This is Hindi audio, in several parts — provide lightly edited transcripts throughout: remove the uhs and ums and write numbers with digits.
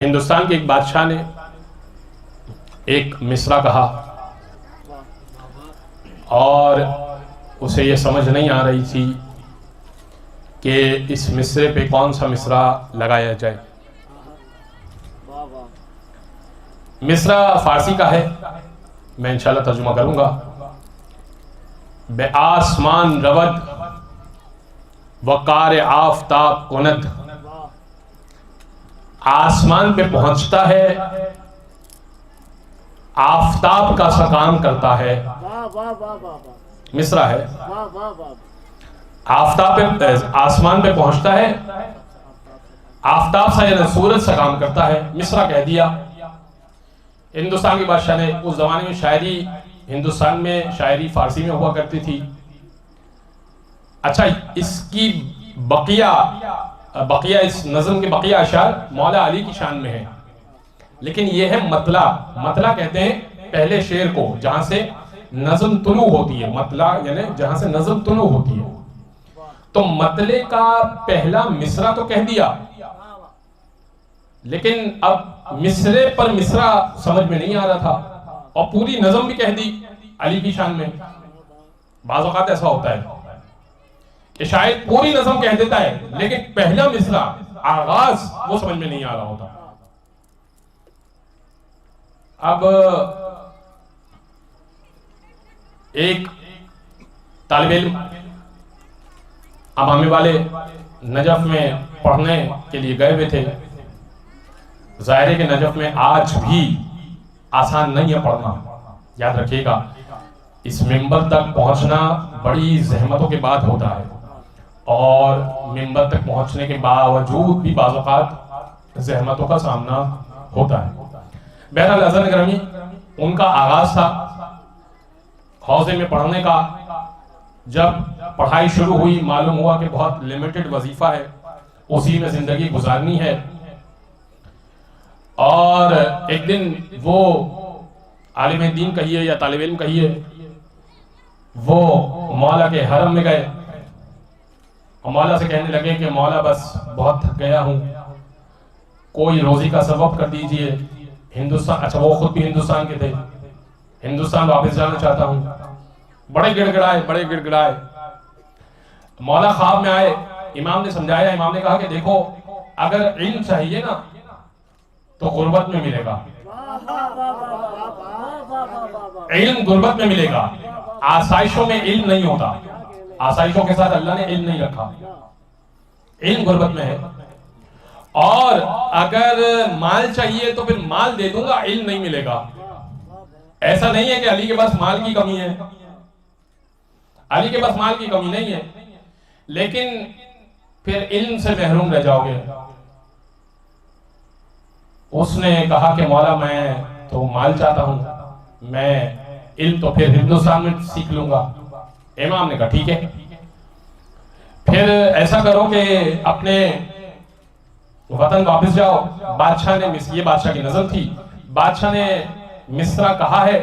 हिंदुस्तान के एक बादशाह ने एक मिसरा कहा और उसे ये समझ नहीं आ रही थी कि इस मिसरे पे कौन सा मिसरा लगाया जाए। मिसरा फारसी का है, मैं इंशाल्लाह तर्जुमा करूंगा। बे आसमान रवद वकार आफताब कुनद, आसमान पे पहुंचता है, आफताब का सा काम करता है। मिसरा है, आफताब पे, आसमान पे पहुंचता है, आफताब सा यानी सूरज सा काम करता है। मिसरा कह दिया। हिंदुस्तान के बादशाह ने, उस जमाने में शायरी, हिंदुस्तान में शायरी फारसी में हुआ करती थी। अच्छा, इसकी बकिया इस नज़म के बकिया अशार मौला अली की शान में है, लेकिन यह है मतला। मतला कहते हैं पहले शेर को, जहां से नज़म तुलू होती है। मतला यानी जहां से नज़म तुलू होती है। तो मतले का पहला मिसरा तो कह दिया, लेकिन अब मिसरे पर मिसरा समझ में नहीं आ रहा था और पूरी नज़म भी कह दी अली की शान में। बाज़ औक़ात ऐसा होता है कि शायद पूरी नज़म कह देता है, लेकिन पहला मिसरा, आगाज वो समझ में नहीं आ रहा होता। अब एक तालिब इल्म अमामे वाले नजफ में पढ़ने के लिए गए हुए थे। जाहिर है कि नजफ में आज भी आसान नहीं है पढ़ना, याद रखिएगा। इस मिंबर तक पहुंचना बड़ी जहमतों के बाद होता है और मिंबर तक पहुंचने के बावजूद भी बाज़ औक़ात जहमतों का सामना होता है। बहरहाल अज़न ग्रामी, उनका आगाज था हौज़े में पढ़ने का। जब पढ़ाई शुरू हुई, मालूम हुआ कि बहुत लिमिटेड वजीफा है, उसी में जिंदगी गुजारनी है। और एक दिन वो आलिम दीन कहिए या तालिब इल्म कहिए, वो मौला के हरम में गए और मौला से कहने लगे कि मौला बस बहुत थक गया हूँ, कोई रोजी का सबब कर दीजिए। हिंदुस्तान, अच्छा वो खुद भी हिंदुस्तान के थे, हिंदुस्तान वापस जाना चाहता हूँ। बड़े गिड़गिड़ाए। मौला ख्वाब में आए, इमाम ने समझाया। इमाम ने कहा कि देखो, अगर इल्म चाहिए ना तो गुर्बत में मिलेगा, इल्म गुर्बत में मिलेगा। आसाइशों में इल्म नहीं होता, आसाइशों के साथ अल्लाह ने इल्म नहीं रखा, इल्म गुर्बत में है। और अगर माल चाहिए तो फिर माल दे दूंगा, इल्म नहीं मिलेगा। ऐसा नहीं है कि अली के पास माल की कमी है, अली के पास माल की कमी नहीं है, लेकिन फिर इल्म से महरूम रह जाओगे। उसने कहा कि मौला मैं तो माल चाहता हूं, मैं इल्म तो फिर हिंदुस्तान में सीख लूंगा। इमाम ने कहा ठीक है, फिर ऐसा करो कि अपने वतन वापस जाओ। बादशाह ने, ये बादशाह की नजर थी, बादशाह ने मिसरा कहा है।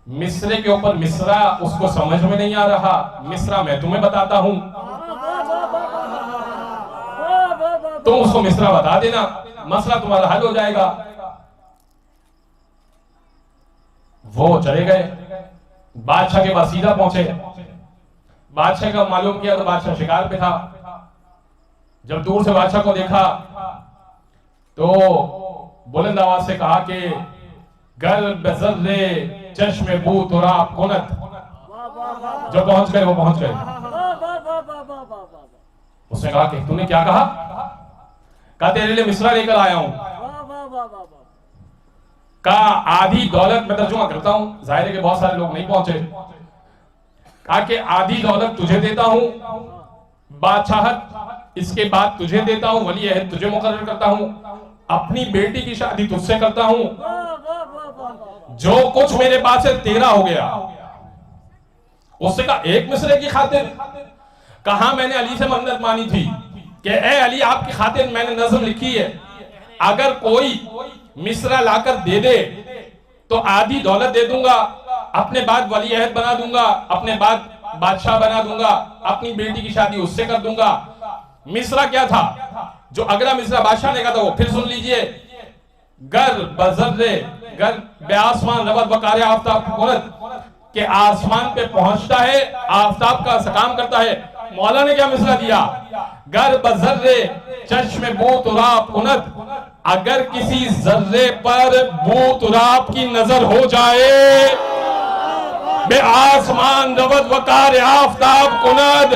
मिसरे के ऊपर मिसरा उसको समझ में नहीं आ रहा। मिसरा मैं तुम्हें बताता हूं, तुम उसको मिसरा बता देना, मसला तुम्हारा हल हो जाएगा। वो चले गए, बादशाह के पास सीधा पहुंचे। बादशाह का मालूम किया तो बादशाह शिकार पे था। जब दूर से बादशाह को देखा तो बुलंद आवाज से कहा कि गर बेज़र्रे चश्मे बू तुराब कुनत। जो पहुंच गए वो पहुंच गए। उसने कहा कि तूने क्या कहा? कहा तेरे लिए मिसरा लेकर आया हूं। कहा आधी दौलत, मैं तर्जुमा करता हूं, जाहिर है कि बहुत सारे लोग नहीं पहुंचे। कहा कि आधी दौलत तुझे देता हूं, बादशाहत इसके बाद तुझे देता हूं, वली अहद तुझे मुकर्रर करता हूं, अपनी बेटी की शादी तुझसे करता हूं, जो कुछ मेरे पास है तेरा हो गया। उससे कहा एक मिसरे की खातिर? कहा मैंने अली से मन्नत मानी थी कि ए अली आपकी खातिर मैंने नज़म लिखी है, अगर कोई मिसरा लाकर दे दे तो आधी दौलत दे दूंगा, अपने बाद वली अहद बना दूंगा, अपने बाद बादशाह बना दूंगा, अपनी बेटी की शादी उससे कर दूंगा। मिसरा क्या था? जो अगला मिसरा बादशाह ने कहा था वो फिर सुन लीजिए गर बजर्रे गर बेआसमान रबत बकारे आफ्ताब कुनत के आसमान पे पहुंचता है, आफ्ताब का काम करता है। मौला ने क्या मिसला दिया, गर बजर्रे चश्मे बूतुराब कुनत, अगर किसी जर्रे पर बूतुराब की नजर हो जाए, बे आसमान रबत वकार आफ्ताब कुनद,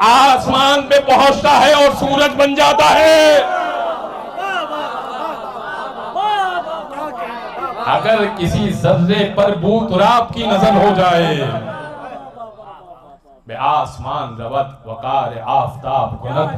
आसमान पे पहुंचता है और सूरज बन जाता है। अगर किसी जर्रे पर बूतुराब की नजर हो जाए, बे आसमान रबत वकार आफ्ताब कुनद,